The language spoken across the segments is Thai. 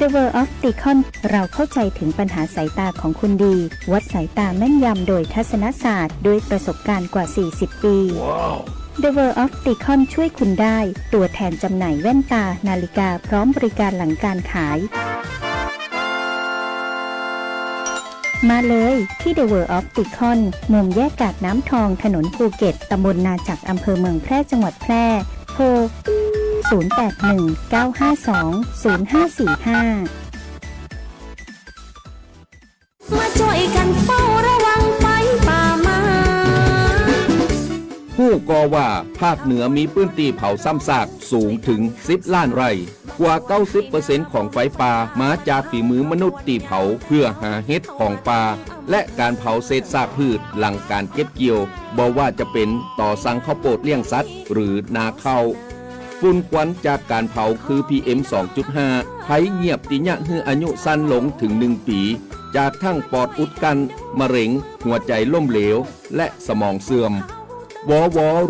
The World of Ticon เราเข้าใจถึงปัญหาสายตาของคุณดีวัดสายตาแม่นยำโดยทัศนศาสตร์ด้วยประสบการณ์กว่า 40 ปี wow. The World of Ticon ช่วยคุณได้ตัวแทนจำหน่ายแว่นตานาฬิกาพร้อมบริการหลังการขายมาเลยที่ The World of Ticon มุมแยกกาดน้ำทองถนนภูเก็ตตำบลนาจักอำเภอเมืองแพร่จังหวัดแพร่โทร0819520545มาช่วยกันเฝ้าระวังไฟป่ามาผู้ก่อว่าภาคเหนือมีพื้นที่เผาซ้ำซากสูงถึง10 ล้านไร่กว่า 90% ของไฟป่ามาจากฝีมือมนุษย์ตีเผาเพื่อหาเห็ดของป่าและการเผาเศษซากพืชหลังการเก็บเกี่ยวบ่ว่าจะเป็นต่อสั่งข้าวโพดเลี้ยงสัตว์หรือนาข้าวฝุ่นควันจากการเผาคือ PM 2.5 ภัยเงียบติญะให้อายุสั้นลงถึง1 ปีจากทั้งปอดอุดกันมะเร็งหัวใจล้มเหลวและสมองเสื่อมว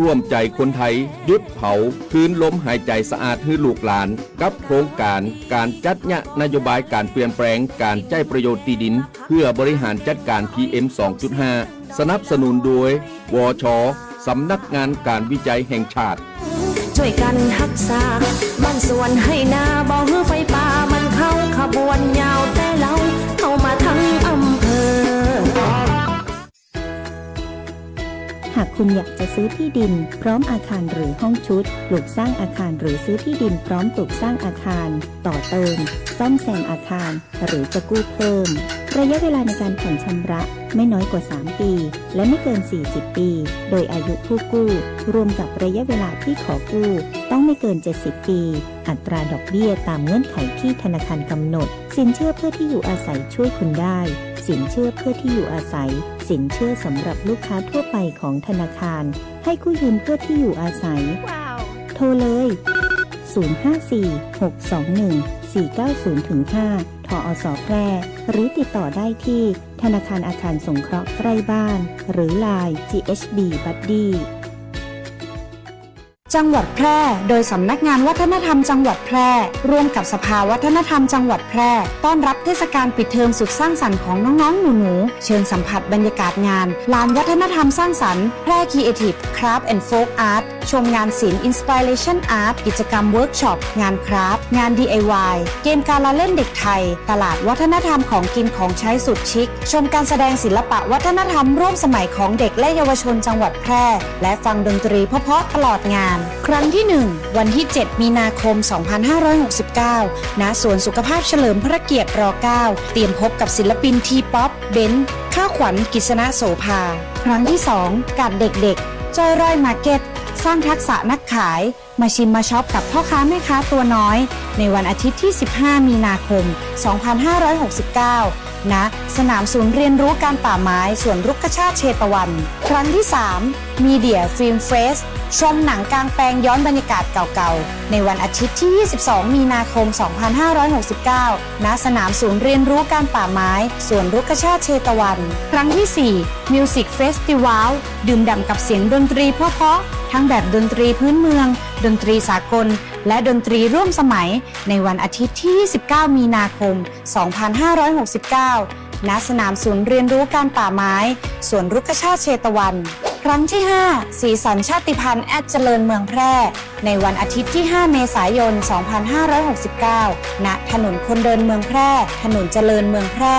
ร่วมใจคนไทยหยุดเผาคืนลมหายใจสะอาดให้ลูกหลานกับโครงการการจัดนโยบายการเปลี่ยนแปลงการใช้ประโยชน์ที่ดินเพื่อบริหารจัดการ PM 2.5 สนับสนุนโดยวช.สำนักงานการวิจัยแห่งชาติช่วยกันรักษาบ้านสวนให้นาบ่อหื้อไฟป่ามันเข้าขบวนยาวแต่เราเข้ามาทั้งอำเภอหากคุณอยากจะซื้อที่ดินพร้อมอาคารหรือห้องชุดปลูกสร้างอาคารหรือซื้อที่ดินพร้อมปลูกสร้างอาคารต่อเติมซ่อมแซมอาคารหรือจะกู้เพิ่มระยะเวลาในการผ่อนชำระไม่น้อยกว่า3 ปีและไม่เกิน40 ปีโดยอายุผู้กู้รวมกับระยะเวลาที่ขอกู้ต้องไม่เกิน70 ปีอัตราดอกเบี้ยตามเงื่อนไขที่ธนาคารกำหนดสินเชื่อเพื่อที่อยู่อาศัยช่วยคุณได้สินเชื่อเพื่อที่อยู่อาศัยสินเชื่อสำหรับลูกค้าทั่วไปของธนาคารให้กู้ยืมเพื่อที่อยู่อาศัย โทรเลย054-621-490-5 ทอสแพร่หรือติดต่อได้ที่ธนาคารอาคารสงเคราะห์ใกล้บ้านหรือ LINE GHB Buddyจังหวัดแพร่โดยสำนักงานวัฒนธรรมจังหวัดแพร่ร่วมกับสภาวัฒนธรรมจังหวัดแพร่ต้อนรับเทศกาลปิดเทอมสุดสร้างสรรค์ของน้องๆหนูๆเชิญสัมผัสบรรยากาศงานลานวัฒนธรรมสร้างสรรค์แพร่ Creative Craft and Folk Art ชมงานศิลป์ Inspiration Art กิจกรรมเวิร์กช็อปงานคราฟต์งาน DIY เกมการละเล่นเด็กไทยตลาดวัฒนธรรมของกินของใช้สุดชิคชมการแสดงศิลปะวัฒนธรรมร่วมสมัยของเด็กและเยาวชนจังหวัดแพร่และฟังดนตรีเพราะๆตลอดงานครั้งที่1วันที่7 มีนาคม 2569 ณ สวนสุขภาพเฉลิมพระเกียรติร9เตรียมพบกับศิลปินทีป๊อปเบนซ์ข้าวขวัญกิษณโสภาครั้งที่2การเด็กๆจอยร่อยมาร์เก็ตสร้างทักษะนักขายมาชิมมาช็อปกับพ่อค้าแม่ค้าตัวน้อยในวันอาทิตย์ที่15 มีนาคม 2569 ณ สนามศูนย์เรียนรู้การป่าไม้สวนรุกขชาติเชตวันครั้งที่3 Media Film Fest ชมหนังกลางแปลงย้อนบรรยากาศเก่าๆในวันอาทิตย์ที่22 มีนาคม 2569 ณ สนามศูนย์เรียนรู้การป่าไม้สวนรุกขชาติเชตวันครั้งที่4 Music Festival ดื่มด่ำกับเสียงดนตรีเพราะๆทั้งแบบดนตรีพื้นเมืองดนตรีสากลและดนตรีร่วมสมัยในวันอาทิตย์ที่29 มีนาคม 2569 ณ สนามศูนย์เรียนรู้การป่าไม้สวนรุกขชาติเชตวันครั้งที่5สีสันชาติพันธุ์แอดเจริญเมืองแพร่ในวันอาทิตย์ที่5 เมษายน 2569 ณ ถนนคนเดินเมืองแพร่ถนนเจริญเมืองแพร่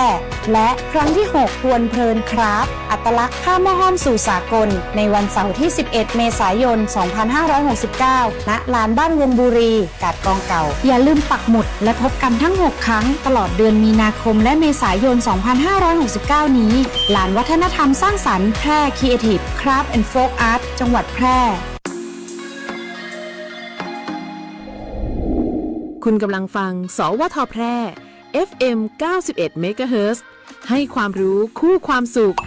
และครั้งที่6พวนเพลินคราฟต์อัตลักษณ์ผ้าหม้อห้อมสู่สากลในวันเสาร์ที่11 เมษายน 2569 ณ ลานบ้านวงบุรีกาดกองเก่าอย่าลืมปักหมุดและพบกันทั้ง6 ครั้งตลอดเดือนมีนาคมและเมษายน 2569 นี้ลานวัฒนธรรมสร้างสรรค์แพร่ Creative Craft and Folk Art จังหวัดแพร่คุณกำลังฟังสวทแพร่ FM 91 MHz ให้ความรู้คู่ความสุข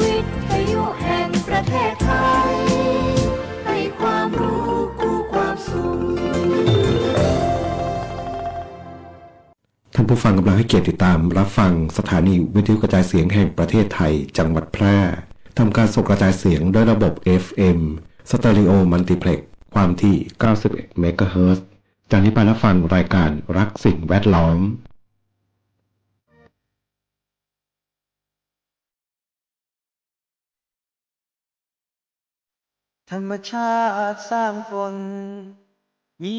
วิทยุแห่งประเทศไทยให้ความรู้คู่ความสุข ท่านผู้ ฟังกำลังให้เกียรติติดตามรับฟังสถานีวิทยุกระจายเสียงแห่งประเทศไทยจังหวัดแพร่ทำการส่งกระจายเสียงด้วยระบบ FM สเตอริโอมัลติเพล็กซ์ความที่ 91 เมกะเฮิรตซ์ จากนี้ไปรับฟังรายการรักสิ่งแวดล้อมธรรมชาติสร้างฝนมี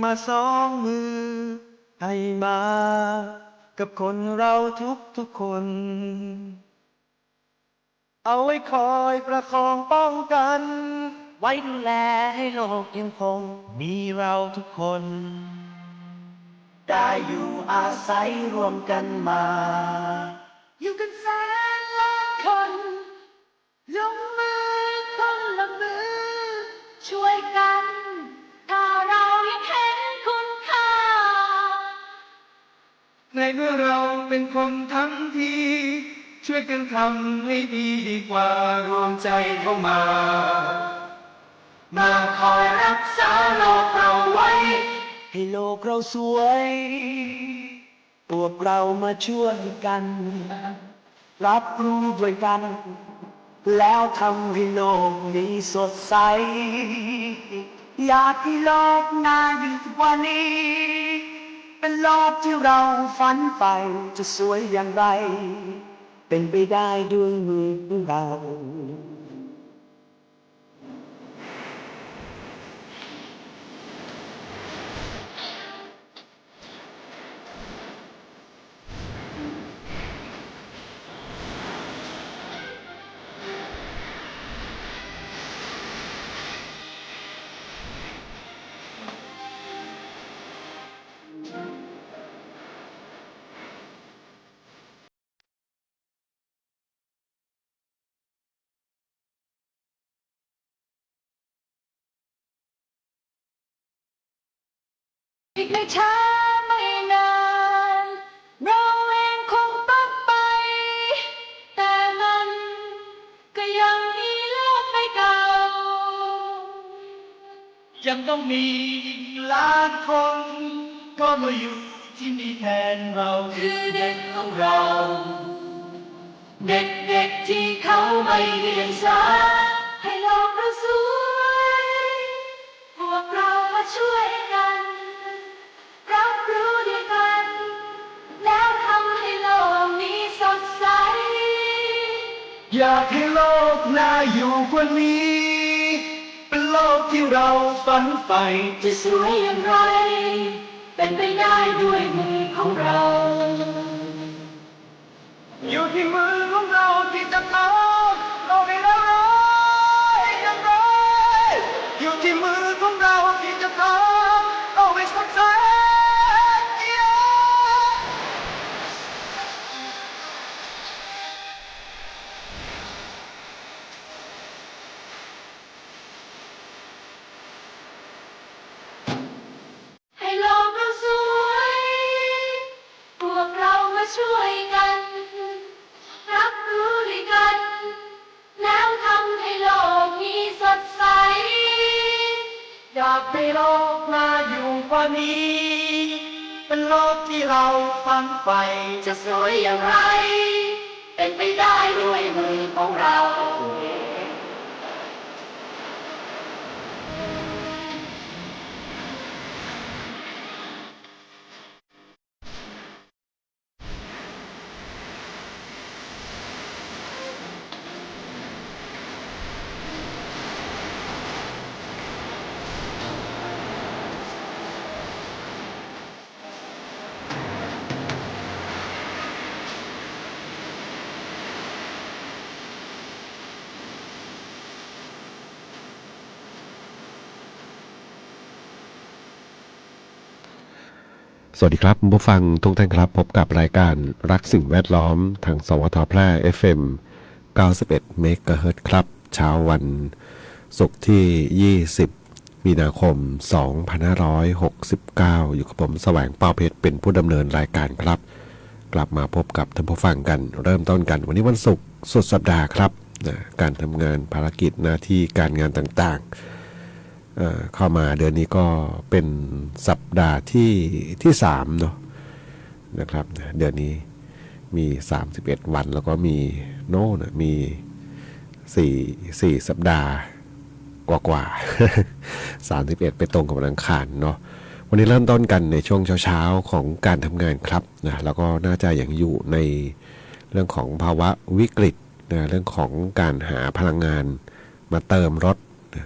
มาสองมือให้มากับคนเราทุกคน เอาไว้คอยประคองป้องกัน ไว้ดูแลให้โลกยังคงมีเราทุกคน ได้อยู่อาศัยร่วมกันมา อยู่กันแสนล้านคนลงมือคนละมือช่วยกันถ้าเรายังเห็นคุณค่าในเมื่อเราเป็นคนทั้งทีช่วยกันทำให้ดีกว่ารวมใจเข้ามาคอยรักษาโลกเราไว้ให้โลกเราสวยพวกเรามาช่วยกันรับรู้ด้วยกันแล้วทำให้โลกนี้สดใสอยากให้โลกน่าอยู่ทุกวันนี้เป็นโลกที่เราฝันไปจะสวยอย่างไรเป็นไปได้ด้วยมือของเราอีกไม่ช้าไม่นานเราเองคงต้องไปแต่มันก็ยังมีโลกไม่เก่ายังต้องมีล้านคนก็มาอยู่ที่นี่แทนเราคือเด็กของเราเด็กที่เขาไม่เรียนสายให้โลกเราสวยพวกเรามาช่วยกันรับรู้ด้วยกันแล้วทำให้โลกนี้สดใสอยากให้โลกน่าอยู่กว่านี้เป็นโลกที่เราฝันใฝ่จะสวยอย่างไรเป็นไปได้ด้วยมือของเราอยู่ที่มือของเราที่จะทำเราให้เราร้อยอย่างไรอยู่ที่มือของเราที่จะทำเราให้สดใสให้โลกเราสวยพวกเรามาช่วยกันรับรู้ด้วยกันแล้วทำให้โลกนี้สดใสอยากให้โลกน่าอยู่กว่านี้เป็นโลกที่เราฝันใฝ่จะสวยอย่างไรเป็นไปได้ด้วยมือของเราสวัสดีครับผู้ฟังทุกท่านครับพบกับรายการรักสิ่งแวดล้อมทางสวทแพร่ FM 91 เมกะเฮิรตซ์ครับเช้าวันศุกร์ที่ 20 มีนาคม 2569 อยู่กับผมแสวงเป้าเพชรเป็นผู้ดำเนินรายการครับ กลับมาพบกับท่านผู้ฟังกันเริ่มต้นกันวันนี้วันศุกร์สุดสัปดาห์ครับการทำงานภารกิจหน้าที่การงานต่างๆเข้ามาเดือนนี้ก็เป็นสัปดาห์ที่3เนาะ นะครับเดือนนี้มี31วันแล้วก็มีโน่นมี4สัปดาห์กว่า31ไปตรงกับวันอังคารเนาะวันนี้เริ่มต้นกันในช่วงเช้าๆของการทำงานครับนะแล้วก็น่าจะยังอยู่ในเรื่องของภาวะวิกฤตนะเรื่องของการหาพลังงานมาเติมรถนะ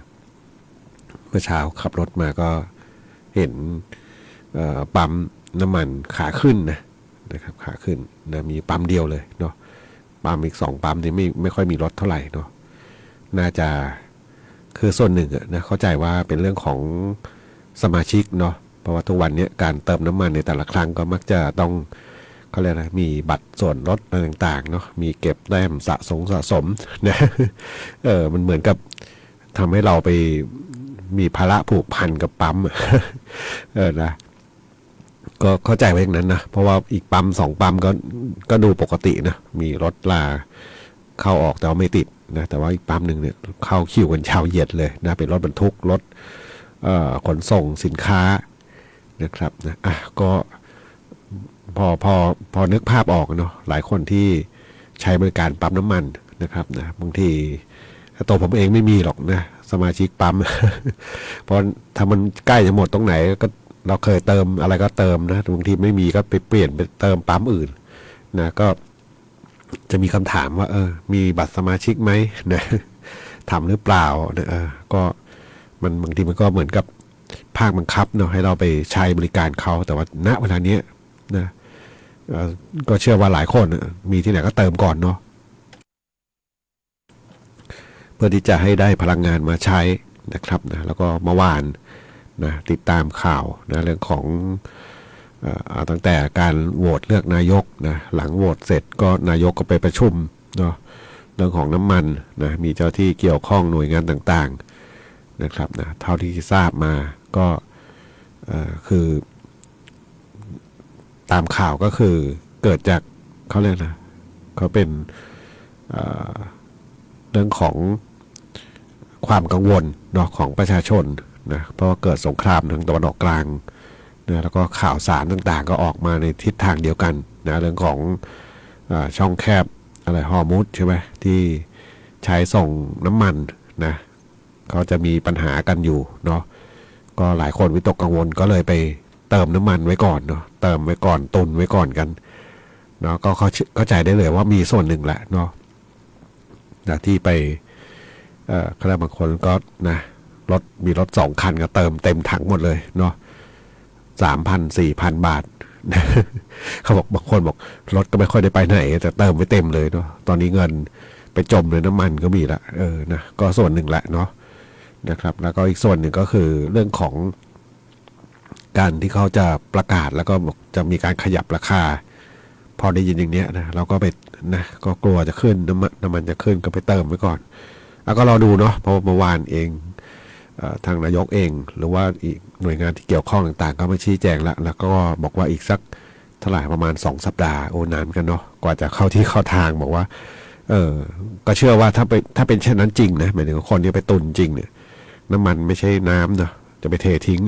เมื่อเช้าขับรถมาก็เห็นปั๊มน้ำมันขาขึ้นนะครับขาขึ้นนะมีปั๊มเดียวเลยเนาะปั๊มอีก2ปั๊มนี่ไม่ค่อยมีรถเท่าไหร่เนาะน่าจะคือส่วนหนึ่งนะเข้าใจว่าเป็นเรื่องของสมาชิกเนาะเพราะว่าทุกวันนี้การเติมน้ำมันในแต่ละครั้งก็มักจะต้องเขาเรียกนะมีบัตรส่วนลดอะไรต่างๆเนาะมีเก็บแต้มสะสมนะมันเหมือนกับทำให้เราไปมีภาระผูกพันกับปั๊มนะก็เข้าใจไว้อย่างนั้นนะเพราะว่าอีกปั๊ม2ปั๊มก็ดูปกตินะมีรถลาเข้าออกแต่ว่าไม่ติดนะแต่ว่าอีกปั๊มหนึ่งเนี่ยเข้าคิวกันยาวเหยียดเลยนะเป็นรถบรรทุกรถขนส่งสินค้านะครับนะก็พอนึกภาพออกเนาะหลายคนที่ใช้บริการปั๊มน้ำมันนะครับนะบางทีตัวผมเองไม่มีหรอกนะสมาชิกปั๊ม เพราะถ้ามันใกล้จะหมดตรงไหนก็เราเคยเติมอะไรก็เติมนะบางทีไม่มีก็ไปเปลี่ยนไปเติมปั๊มอื่นนะก็จะมีคำถามว่ามีบัตรสมาชิกไหมนะทำหรือเปล่านะก็มันบางทีมันก็เหมือนกับภาคบังคับเนาะให้เราไปใช้บริการเขาแต่ว่าณเวลานี้นะก็เชื่อว่าหลายคนมีที่ไหนก็เติมก่อนเนาะเพื่อที่จะให้ได้พลังงานมาใช้นะครับนะแล้วก็เมื่อวานนะติดตามข่าวนะเรื่องของตั้งแต่การโหวตเลือกนายกนะหลังโหวตเสร็จก็นายกก็ไปประชุมเนาะเรื่องของน้ำมันนะมีเจ้าที่เกี่ยวข้องหน่วยงานต่างๆนะครับนะเท่าที่ทราบมาก็คือตามข่าวก็คือเกิดจากเขาเรียกนะเขาเป็นเรื่องของความกังวลเนาะของประชาชนนะเพราะว่าเกิดสงครามทางตะวันออกกลางนะแล้วก็ข่าวสารต่างๆก็ออกมาในทิศทางเดียวกันนะเรื่องของช่องแคบอะไรฮอร์มุซใช่ไหมที่ใช้ส่งน้ำมันนะเขาจะมีปัญหากันอยู่เนาะก็หลายคนวิตกกังวลก็เลยไปเติมน้ำมันไว้ก่อนเนาะเติมไว้ก่อนตุนไว้ก่อนกันเนาะก็เข้าใจได้เลยว่ามีส่วนหนึ่งแหละเนาะที่ไปคณะบางคนก็นะมีรถ2คันก็เติมเต็มถังหมดเลยเนาะ3,000-4,000 บาท เขาบอกบางคนบอกรถก็ไม่ค่อยได้ไปไหนแต่เติมไว้เต็มเลยเนาะตอนนี้เงินไปจมในน้ำมันก็มีละนะก็ส่วนหนึ่งแหละเนาะนะครับแล้วก็อีกส่วนหนึ่งก็คือเรื่องของการที่เขาจะประกาศแล้วก็บอกจะมีการขยับราคาพอได้ยินอย่างเนี้ยนะเราก็ไปนะก็กลัวจะขึ้นน้ำมันจะขึ้นก็ไปเติมไว้ก่อนแล้วก็รอดูเนาะเพราะเมื่อวานเองทางนายกเองหรือว่าอีกหน่วยงานที่เกี่ยวข้องต่างๆก็มาชี้แจงแล้วก็บอกว่าอีกสักเท่าไหร่ประมาณ2 สัปดาห์โอ้นานกันเนาะกว่าจะเข้าที่เข้าทางบอกว่าก็เชื่อว่าถ้าเป็นเช่นนั้นจริงนะหมายถึงคนที่ไปตุนจริงเนี่ยน้ำมันไม่ใช่น้ำเนาะจะไปเททิ้ง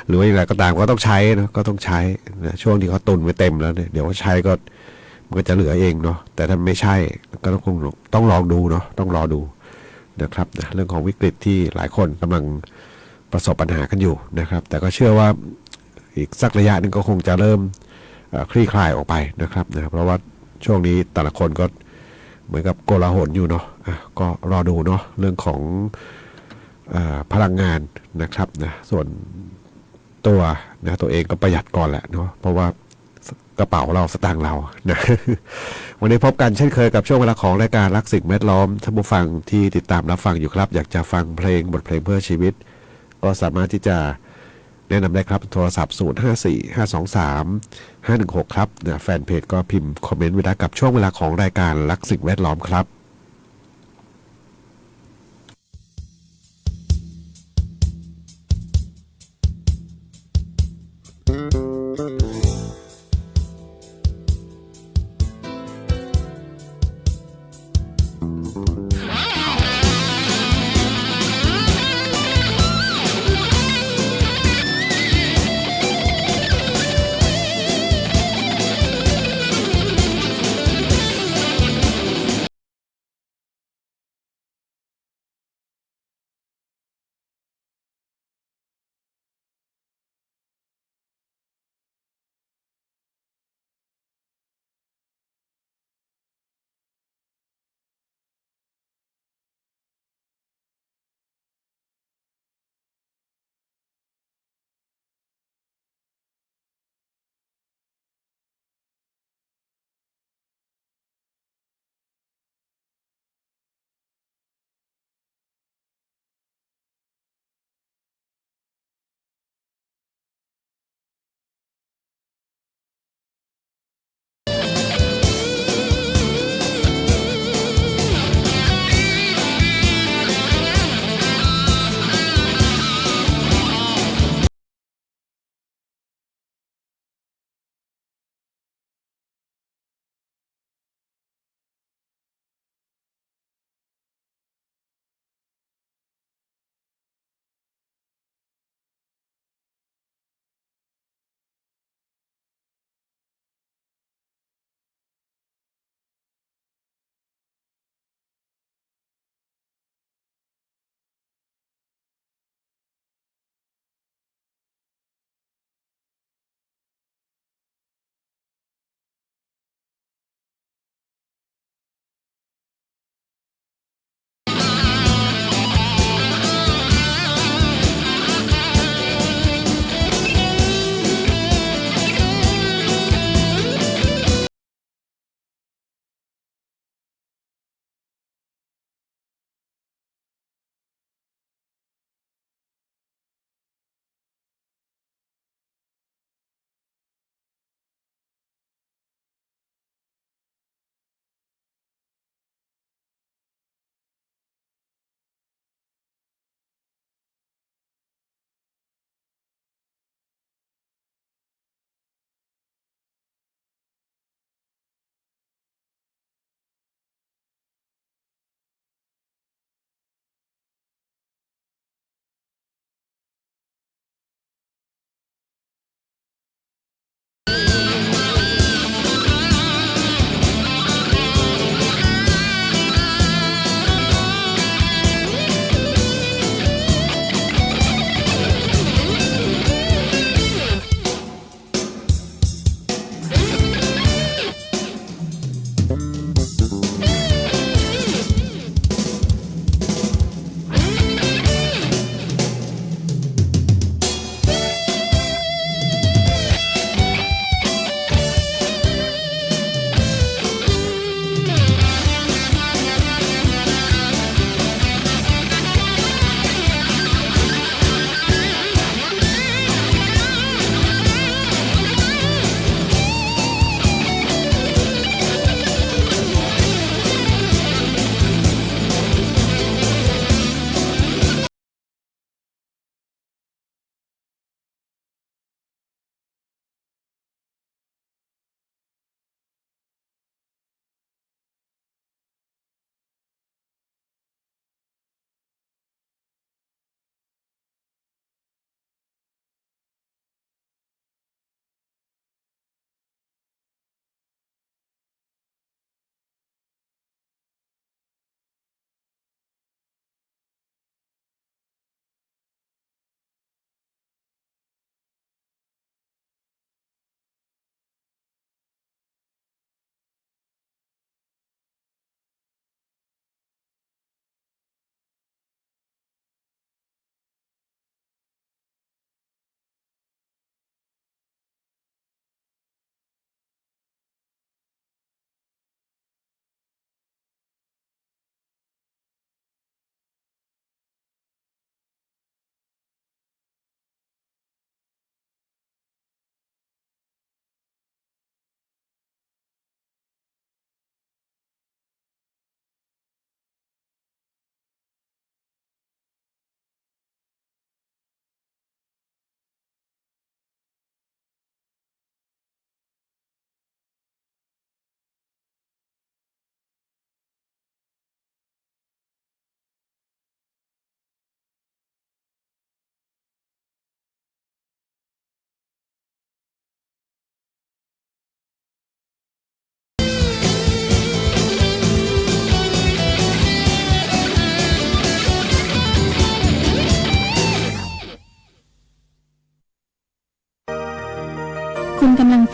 หรือว่าอะไรก็ตามก็ต้องใช้นะก็ต้องใช้นะช่วงที่เขาตุนไว้เต็มแล้วเนี่ยเดี๋ยวใช้ก็มันก็จะเหลือเองเนาะแต่ถ้าไม่ใช่ก็ต้องลองดูเนาะต้องรอดูนะครับนะเรื่องของวิกฤตที่หลายคนกำลังประสบปัญหากันอยู่นะครับแต่ก็เชื่อว่าอีกสักระยะนึงก็คงจะเริ่มคลี่คลายออกไปนะครับนะเพราะว่าช่วงนี้แต่ละคนก็เหมือนกับโกลาหลอยู่เนาะก็รอดูเนาะเรื่องของพลังงานนะครับนะส่วนตัวเองก็ประหยัดก่อนแหละเนาะเพราะว่ากระเป๋าเราสตางค์เรานะวันนี้พบกันเช่นเคยกับช่วงเวลาของรายการรักสิ่งแวดล้อมท่านผู้ฟังที่ติดตามรับฟังอยู่ครับอยากจะฟังเพลงบทเพลงเพื่อชีวิตก็สามารถที่จะแนะนำได้ครับโทรศัพท์0545235516ครับนะแฟนเพจก็พิมพ์คอมเมนต์ไว้ได้กับช่วงเวลาของรายการรักสิ่งแวดล้อมครับ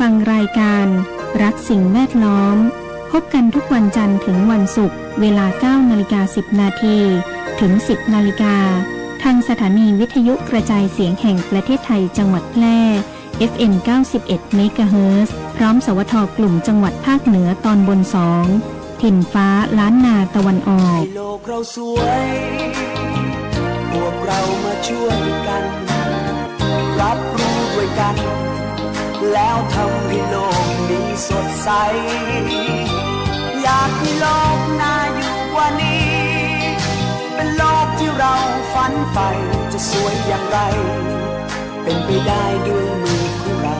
ฟังรายการรักสิ่งแวดล้อมพบกันทุกวันจันทร์ถึงวันศุกร์เวลา 9:10 นาทีถึง 10 นาฬิกาทางสถานีวิทยุกระจายเสียงแห่งประเทศไทยจังหวัดแพร่ FM 91 เมกะเฮิรตซ์พร้อมสวทกลุ่มจังหวัดภาคเหนือตอนบน 2 ถิ่นฟ้าล้านนาตะวันออก โลกเราสวย พวกเรามาช่วยกัน รับรู้ด้วยกัน แล้วทำให้โลกนี้สดใส อยากให้โลกน่าอยู่กว่านี้ เป็นโลกที่เราฝันใฝ่จะสวยอย่างไร เป็นไปได้ด้วยมือของเรา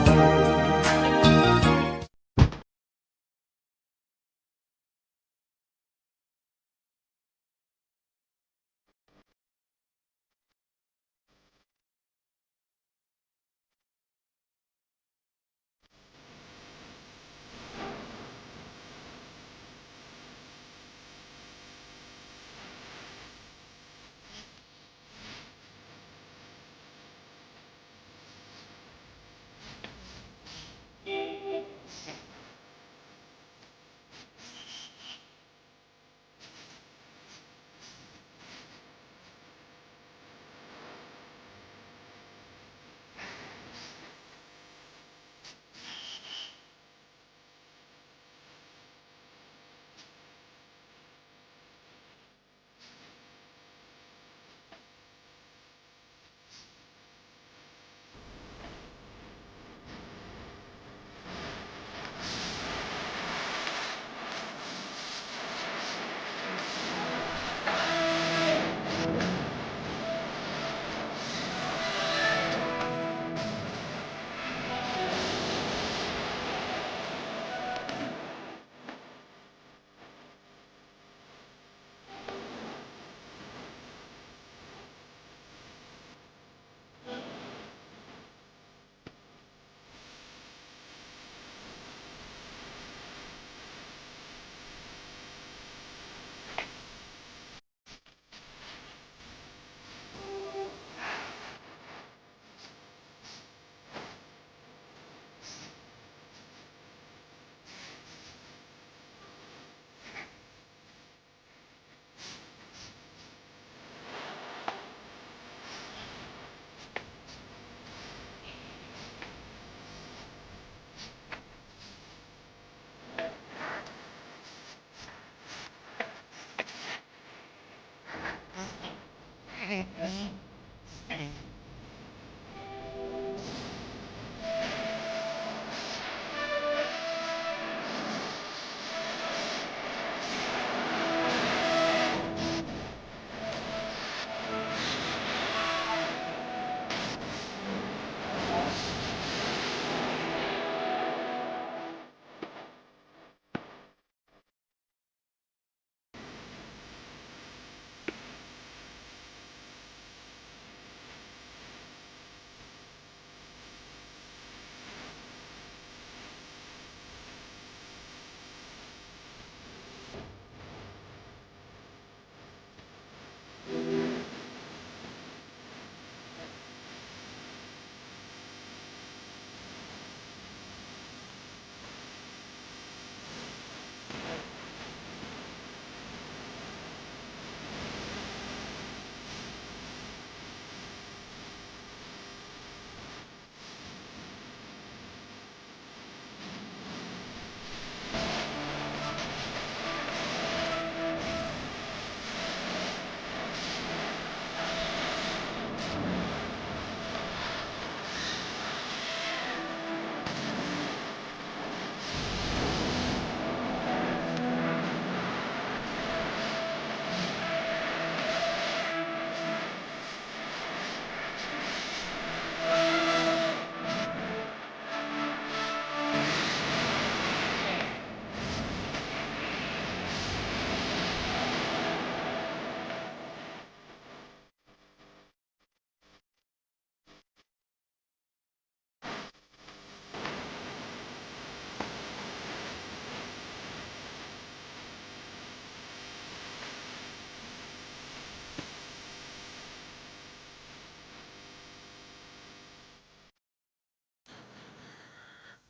ข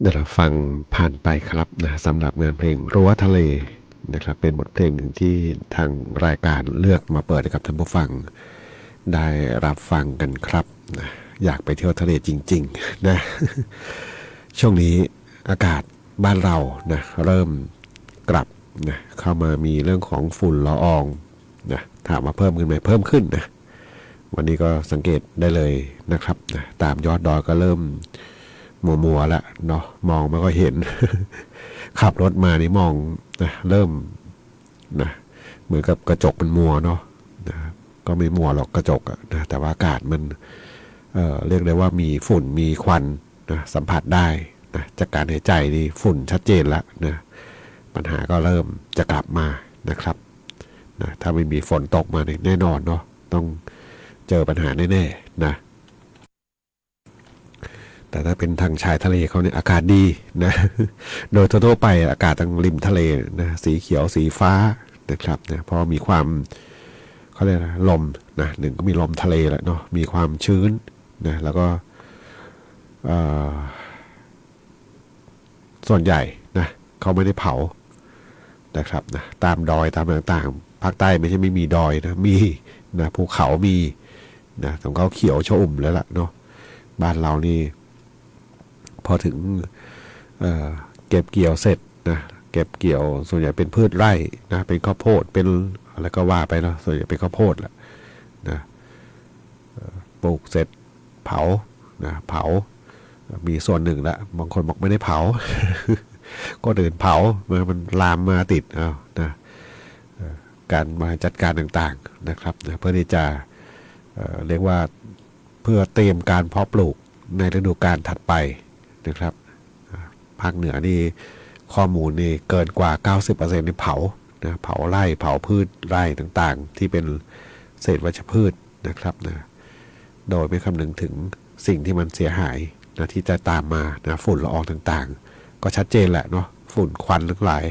เดี๋ยวเราฟังผ่านไปครับนะสำหรับงานเพลงรั้วทะเลนะครับเป็นบทเพลงหนึ่งที่ทางรายการเลือกมาเปิดให้กับท่านผู้ฟังได้รับฟังกันครับนะอยากไปเที่ยวทะเลจริงๆนะช่วงนี้อากาศบ้านเรานะเริ่มกลับนะเข้ามามีเรื่องของฝุ่นละอองนะถามว่าเพิ่มขึ้นไหมเพิ่มขึ้นนะวันนี้ก็สังเกตได้เลยนะครับนะตามยอดดอยก็เริ่มมัวๆแล้วเนาะมองไม่ก็เห็น ขับรถมานี่มองนะเริ่มนะเหมือนกับกระจกมันมัวเนาะนะก็ไม่มัวหรอกกระจกนะแต่ว่าอากาศมันเรียกได้ว่ามีฝุ่นมีควันนะสัมผัสได้นะจากการหายใจนี่ฝุ่นชัดเจนแล้วนะปัญหาก็เริ่มจะกลับมานะครับนะถ้าไม่มีฝนตกมาแน่นอนเนาะต้องเจอปัญหาแน่ๆนะแต่ถ้าเป็นทางชายทะเลเขาเนี่ยอากาศดีนะ โดยทั่วๆไปอากาศทางริมทะเลนะสีเขียวสีฟ้านะครับนะเพราะมีความเขาเรียกอะไรลมนะหนึ่งก็มีลมทะเลแหละเนาะมีความชื้นนะแล้วก็ส่วนใหญ่นะเขาไม่ได้เผานะครับนะตามดอยตามต่างๆภาคใต้ไม่ใช่ไม่มีดอยนะมีนะภูเขามีนะของเขาเขียวชอุ่มแล้วล่ะเนาะบ้านเรานี่พอถึงเก็บเกี่ยวเสร็จนะเก็บเกี่ยวส่วนใหญ่เป็นพืชไร่นะเป็นข้าวโพดเป็นอะไรก็ว่าไปเนาะส่วนใหญ่เป็นข้าวโพดแหละนะปลูกเสร็จเผานะเผามีส่วนหนึ่งละบางคนบอกไม่ได้เผา ก็เดินเผามันลามมาติดเอานะการมาจัดการต่างๆนะครับนะเพื่อที่จะเรียกว่าเพื่อเตรียมการเพาะปลูกในฤดูกาลถัดไปนะครับภาคเหนือนี่ข้อมูลนี่เกินกว่า 90% นี่เผานะเผาไร่เผาพืชไร่ต่างๆที่เป็นเศษวัชพืชนะครับนะโดยไม่คำนึงถึงสิ่งที่มันเสียหายนะที่จะตามมานะฝุ่นละอองต่างๆก็ชัดเจนแหละเนาะฝุ่นควันทั้งหลาย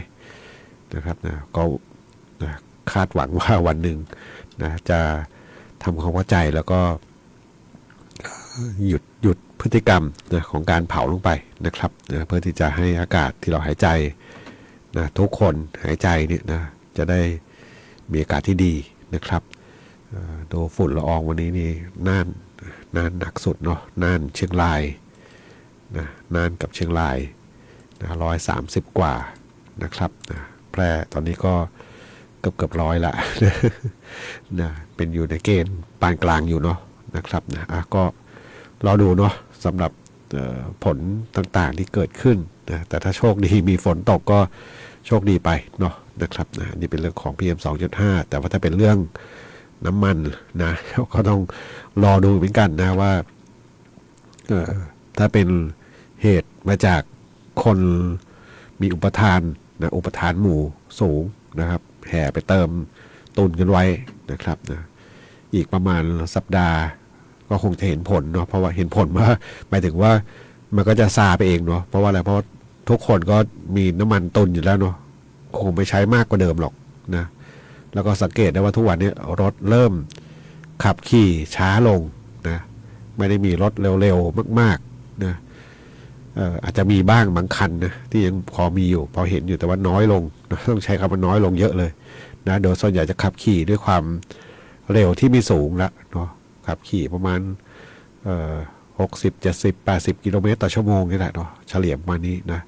นะครับนะก็นะคาดหวังว่าวันหนึ่งนะจะทำความเข้าใจแล้วก็หยุดพฤติกรรมนะของการเผาลงไปนะครับนะเพื่อที่จะให้อากาศที่เราหายใจนะทุกคนหายใจเนี่ยนะจะได้มีอากาศที่ดีนะครับดูฝุ่นละอองวันนี้นี่น่านหนักสุดเนาะน่านเชียงรายนะน่านกับเชียงรายนะ130 กว่านะครับนะแพร่ตอนนี้ก็เกือบ100ละนะเป็นอยู่ในเกณฑ์ปานกลางอยู่เนาะนะครับนะก็รอดูเนาะสำหรับผลต่างๆที่เกิดขึ้นนะแต่ถ้าโชคดีมีฝนตกก็โชคดีไปเนาะนะครับนะนี่เป็นเรื่องของ PM 2.5 แต่ว่าถ้าเป็นเรื่องน้ำมันนะก็ต้องรอดูเหมือนกันนะว่าถ้าเป็นเหตุมาจากคนมีอุปทานนะอุปทานหมู่สูงนะครับแห่ไปเติมตุนกันไว้นะครับนะอีกประมาณสัปดาห์ก็คงจะเห็นผลเนาะเพราะว่าเห็นผลว่าหมายถึงว่ามันก็จะซาไปเองเนาะเพราะว่าอะไรเพราะทุกคนก็มีน้ำมันตุนอยู่แล้วเนาะคงไม่ใช้มากกว่าเดิมหรอกนะแล้วก็สังเกตได้ว่าทุกวันนี้รถเริ่มขับขี่ช้าลงนะไม่ได้มีรถเร็วๆมากๆนะอาจจะมีบ้างบางคันนะที่ยังพอมีอยู่พอเห็นอยู่แต่ว่าน้อยลงนะต้องใช้คำว่าน้อยลงเยอะเลยนะโดยส่วนใหญ่จะขับขี่ด้วยความเร็วที่ไม่สูงละเนาะขับขี่ประมาณ60 70 80 กิโลเมตรต่อชั่วโมงนี่แหละเนาะเฉลี่ยประมาณนี้นะ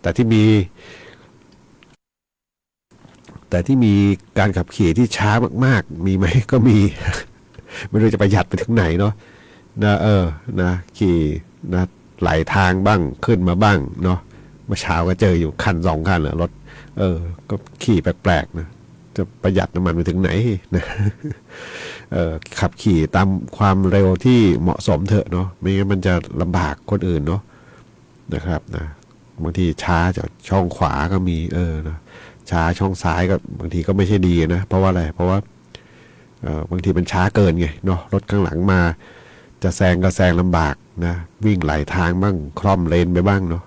แต่ที่มีการขับขี่ที่ช้ามากๆมีไหมก็มี ไม่รู้จะประหยัดไปถึงไหนเนาะนะนะขี่นะไหลทางบ้างขึ้นมาบ้างเนาะเมื่อเช้าก็เจออยู่คัน2 คันเหรอรถก็ขี่แปลกๆนะจะประหยัดน้ำมันไปถึงไหนนะขับขี่ตามความเร็วที่เหมาะสมเถอะเนาะไม่งั้นมันจะลำบากคนอื่นเนาะนะครับนะบางทีช้าจากช่องขวาก็มีนะช้าช่องซ้ายก็บางทีก็ไม่ใช่ดีนะเพราะว่าอะไรเพราะว่าบางทีมันช้าเกินไงเนาะรถข้างหลังมาจะแซงก็แซงลำบากนะวิ่งไหลทางบ้างคล่อมเลนไปบ้างเนาะ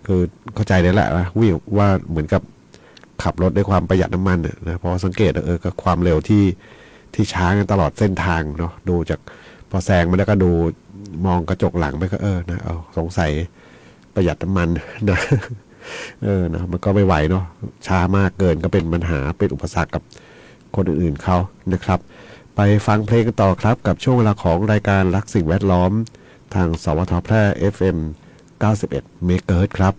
คือเข้าใจได้แหละนะว่าเหมือนกับขับรถด้วยความประหยัดน้ำมันนะเพราะสังเกตก็ความเร็วที่ช้ากันตลอดเส้นทางเนาะดูจากพอแซงมาแล้วก็ดูมองกระจกหลังไปก็นะสงสัย ประหยัดน้ำมันนะนะมันก็ไม่ไหวเนาะช้ามากเกินก็เป็นปัญหาเป็นอุปสรรคกับคนอื่นๆเขานะครับไปฟังเพลงกันต่อครับกับช่วงเวลาของรายการรักสิ่งแวดล้อมทางสวทแพร่ FM 91 เมกะเฮิรตซ์ครับ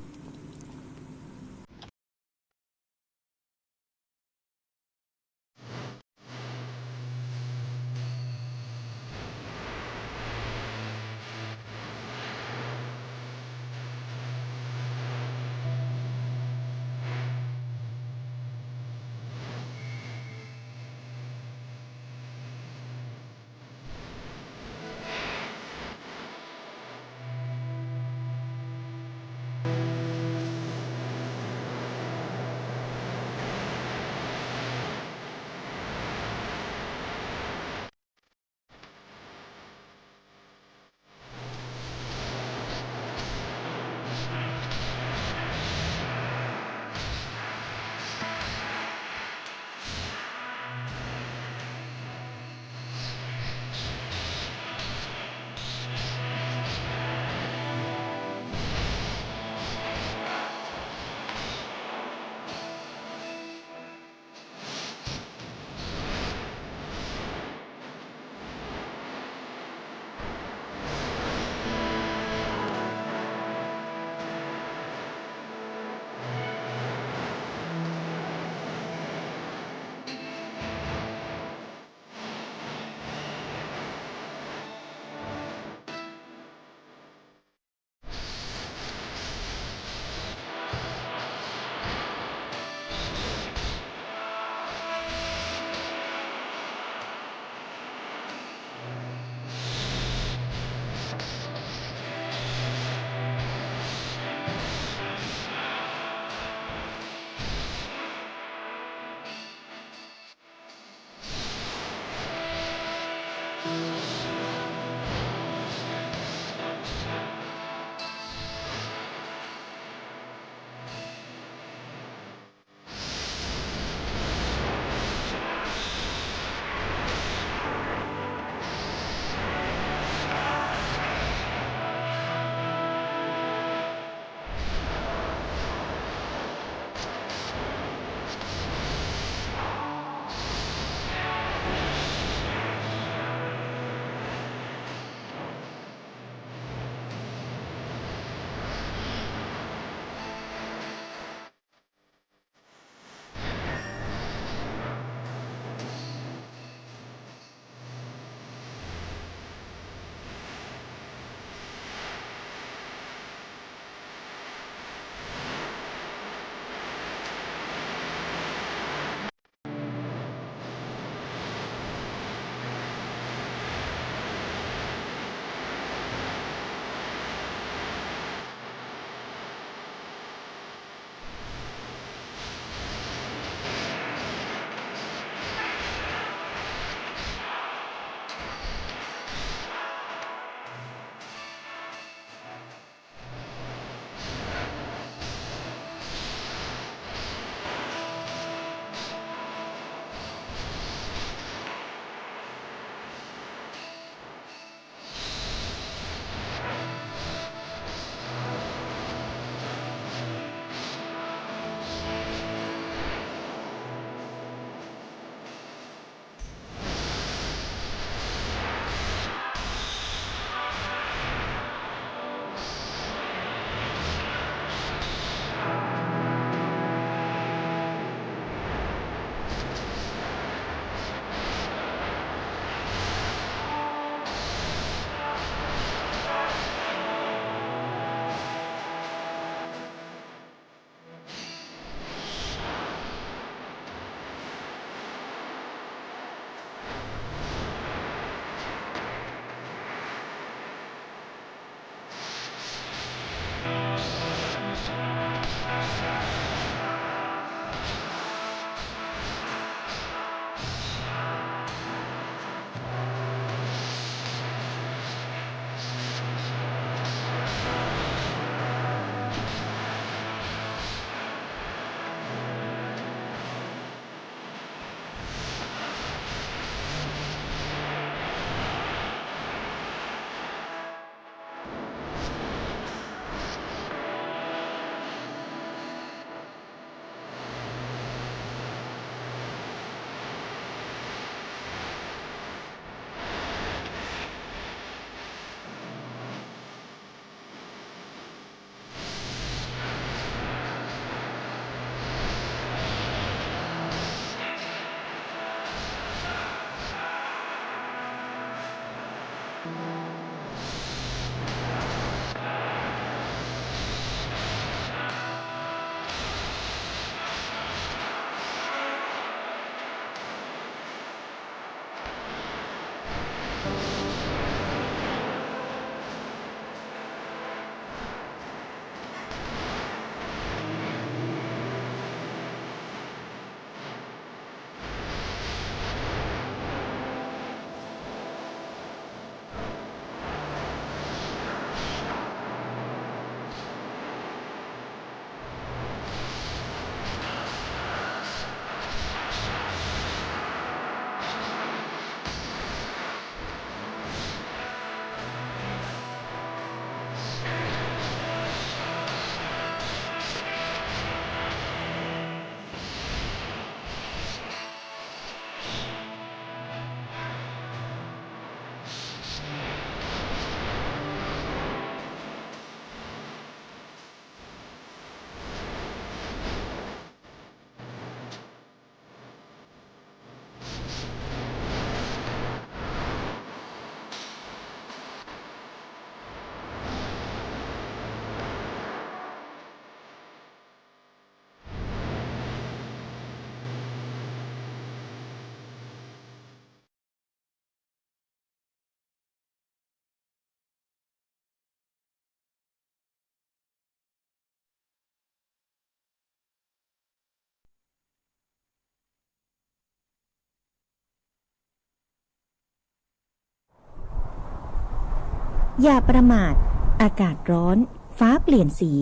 อย่าประมาทอากาศร้อนฟ้าเปลี่ยนสี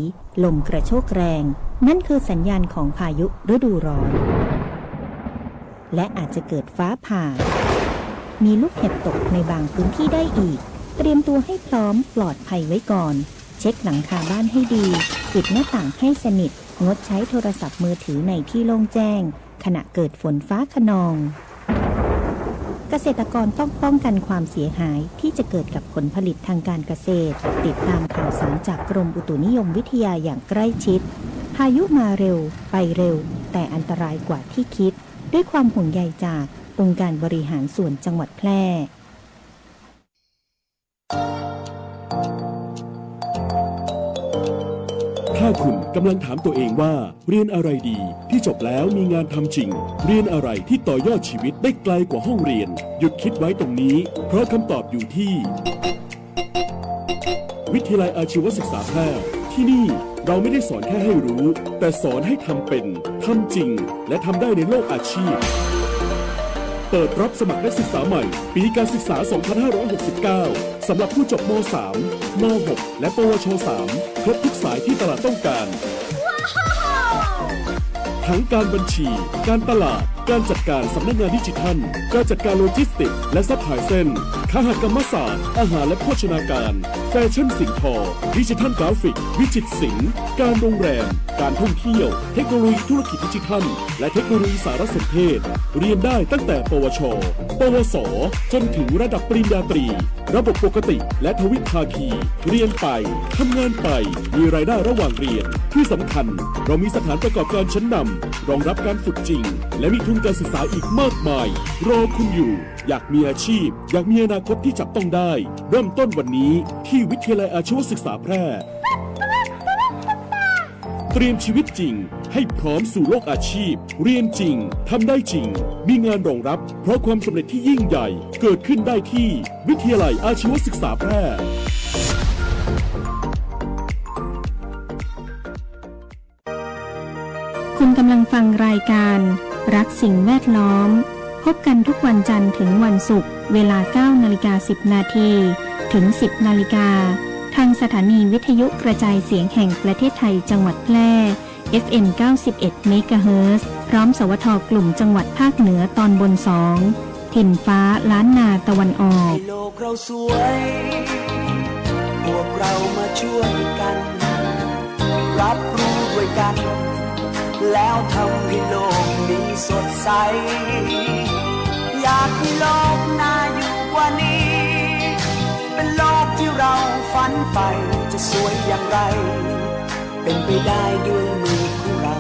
ลมกระโชกแรงนั่นคือสัญญาณของพายุฤดูร้อนและอาจจะเกิดฟ้าผ่ามีลูกเห็บตกในบางพื้นที่ได้อีกเตรียมตัวให้พร้อมปลอดภัยไว้ก่อนเช็คหลังคาบ้านให้ดีปิดหน้าต่างให้สนิทงดใช้โทรศัพท์มือถือในที่โล่งแจ้งขณะเกิดฝนฟ้าคะนองเกษตรกรต้องป้องกันความเสียหายที่จะเกิดกับผลผลิตทางการเกษตรติดตามข่าวสารจากกรมอุตุนิยมวิทยาอย่างใกล้ชิดพายุมาเร็วไปเร็วแต่อันตรายกว่าที่คิดด้วยความห่วงใยจากองค์การบริหารส่วนจังหวัดแพร่ถ้าคุณกำลังถามตัวเองว่าเรียนอะไรดีที่จบแล้วมีงานทำจริงเรียนอะไรที่ต่อยอดชีวิตได้ไกลกว่าห้องเรียนหยุดคิดไว้ตรงนี้เพราะคำตอบอยู่ที่วิทยาลัยอาชีวศึกษาแพร่ที่นี่เราไม่ได้สอนแค่ให้รู้แต่สอนให้ทำเป็นทำจริงและทำได้ในโลกอาชีพเปิดรับสมัครนักศึกษาใหม่ปีการศึกษา 2569 สำหรับผู้จบม.3 ม.6 และปวช.3 ครบทุกสายที่ตลาดต้องการทั้งการบัญชีการตลาดการจัดการสำนักงานดิจิทัลการจัดการโลจิสติกส์และซัพพลายเส้นคหกรรมศาสตร์อาหารและโภชนาการแฟชั่นสิ่งทอดิจิทัลกราฟิกวิจิตรศิลป์การโรงแรมการท่องเที่ยวเทคโนโลยีธุรกิจดิจิทัลและเทคโนโลยีสารสนเทศเรียนได้ตั้งแต่ปวช ปวส จนถึงระดับปริญญาตรีระบบปกติและทวิภาคีเรียนไปทำงานไปมีรายได้ระหว่างเรียนที่สำคัญเรามีสถานประกอบการชั้นนำรองรับการฝึกจริงและมีทุนการศึกษาอีกมากมายรอคุณอยู่อยากมีอาชีพอยากมีอนาคตที่จับต้องได้เริ่มต้นวันนี้ที่วิทยาลัยอาชีวศึกษาแพร่เตรียมชีวิตจริงให้พร้อมสู่โลกอาชีพเรียนจริงทำได้จริงมีงานรองรับเพราะความสำเร็จที่ยิ่งใหญ่เกิดขึ้นได้ที่วิทยาลัยอาชีวศึกษาแพร่คุณกำลังฟังรายการรักสิ่งแวดล้อมพบกันทุกวันจันทร์ถึงวันศุกร์เวลา 9:10 นาทีถึง 10 นาฬิกาทางสถานีวิทยุกระจายเสียงแห่งประเทศไทยจังหวัดแพร่ FM 91 เมกะเฮิรตซ์พร้อมสวทกลุ่มจังหวัดภาคเหนือตอนบน 2 ถิ่นฟ้าล้านนาตะวันออกโลกเราสวยพวกเรามาช่วยกันรับรู้ด้วยกันแล้วทำให้โลกนี้สดใสอยากให้โลกน่าอยู่กว่านี้เป็นโลกที่เราฝันใฝ่จะสวยอย่างไรเป็นไปได้ด้วยมือของเรา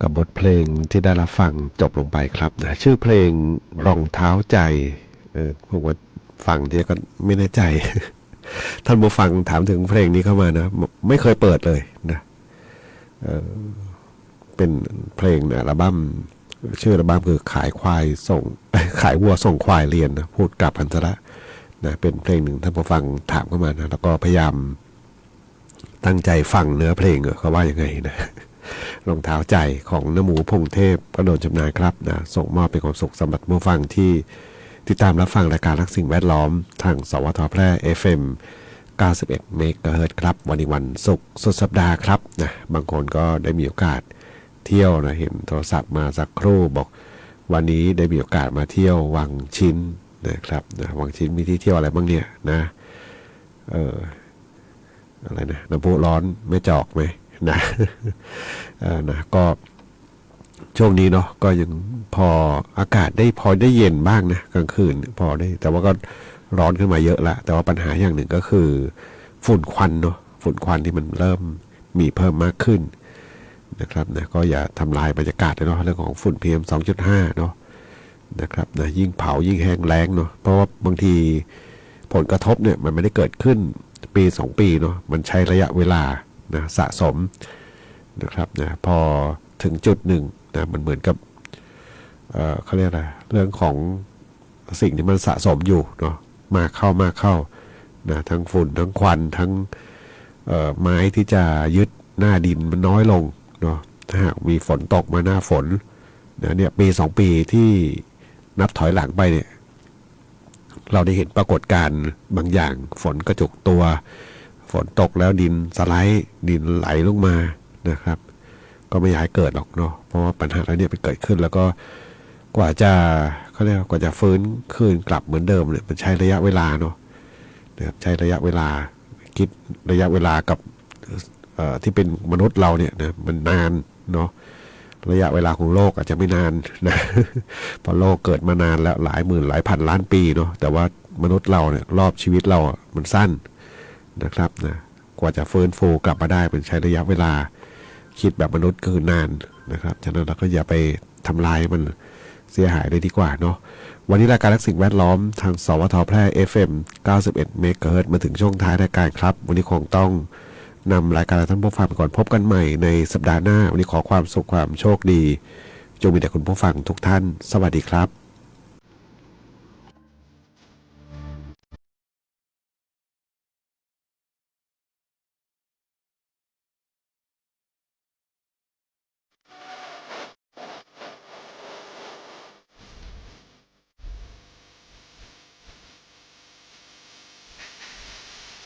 กับบทเพลงที่ได้รับฟังจบลงไปครับนะชื่อเพลงรองเท้าใจผมว่าฟังที่ก็ไม่แน่ใจ ท่านผู้ฟังถามถึงเพลงนี้เข้ามานะไม่เคยเปิดเลยนะเป็นเพลงในอัลบั้มชื่ออัลบั้มคือขายควายส่ง ขายวัวส่งควายเรียนนะพูดกับพันธะนะเป็นเพลงหนึ่งท่านผู้ฟังถามเข้ามานะแล้วก็พยายามตั้งใจฟังเนื้อเพลงเขาว่ายังไงนะ รองเท้าใจของน้ำหมูพงเทพก็โดนจำหน่ายครับนะส่งมอบเป็นความสุขสำหรับผู้ฟังที่ติดตามรับฟังรายการรักสิ่งแวดล้อมทางสวทแพร่ FM 91 เมกะเฮิรตซ์ครับวันนี้วันศุกร์สุดสัปดาห์ครับนะบางคนก็ได้มีโอกาสเที่ยวนะเห็นโทรศัพท์มาสักครู่บอกวันนี้ได้มีโอกาสมาเที่ยววังชิ้นนะครับนะวังชิ้นมีที่เที่ยวอะไรบ้างเนี่ยนะอะไรนะน้ำพุร้อนไม่จอกไหมนะนะก็ช่วงนี้เนาะก็ยังพออากาศได้พอได้เย็นบ้างนะกลางคืนพอได้แต่ว่าก็ร้อนขึ้นมาเยอะละแต่ว่าปัญหาอย่างหนึ่งก็คือฝุ่นควันเนาะฝุ่นควันที่มันเริ่มมีเพิ่มมากขึ้นนะครับนะก็อย่าทำลายบรรยากาศเลยเนาะเรื่องของฝุ่น PM 2.5 เนาะนะครับนะยิ่งเผายิ่งแห้งแล้งเนาะเพราะว่าบางทีผลกระทบเนี่ยมันไม่ได้เกิดขึ้นปี2ปีเนาะมันใช้ระยะเวลานะสะสมนะครับนะพอถึงจุดหนึ่งนะมันเหมือนกับเขาเรียกอะไรเรื่องของสิ่งที่มันสะสมอยู่เนาะมากเข้านะทั้งฝุ่นทั้งควันทั้งไม้ที่จะยึดหน้าดินมันน้อยลงเนาะถ้าหากมีฝนตกมาหน้าฝนนะเนี่ยปี2ปีที่นับถอยหลังไปเนี่ยเราได้เห็นปรากฏการณ์บางอย่างฝนกระจุกตัวฝนตกแล้วดินสไลด์ดินไหลลงมานะครับก็ไม่อยากให้เกิดหรอกเนาะเพราะว่าปัญหาอะไรเนี่ยมันเกิดขึ้นแล้วก็กว่าจะเขาเรียกกว่าจะฟื้นคืนกลับเหมือนเดิมเนี่ยมันใช้ระยะเวลาเนาะนะครับใช้ระยะเวลาคิดระยะเวลากับที่เป็นมนุษย์เราเนี่ยนะมันนานเนาะระยะเวลาของโลกอาจจะไม่นานนะเพราะโลกเกิดมานานแล้วหลายหมื่นหลายพันล้านปีเนาะแต่ว่ามนุษย์เราเนี่ยรอบชีวิตเรามันสั้นนะครับนะกว่าจะฟื้นฟูกลับมาได้มันใช้ระยะเวลาคิดแบบมนุษย์ก็คือนานนะครับฉะนั้นเราก็อย่าไปทำลายมันเสียหายเลยดีกว่าเนาะวันนี้รายการรักสิ่งแวดล้อมทางสวทแพร่ FM 91 เมกะเฮิรตซ์มาถึงช่วงท้ายรายการครับวันนี้คงต้องนำรายการท่านผู้ฟังไปก่อนพบกันใหม่ในสัปดาห์หน้าวันนี้ขอความสุขความโชคดีจงมีแต่คุณผู้ฟังทุกท่านสวัสดีครับ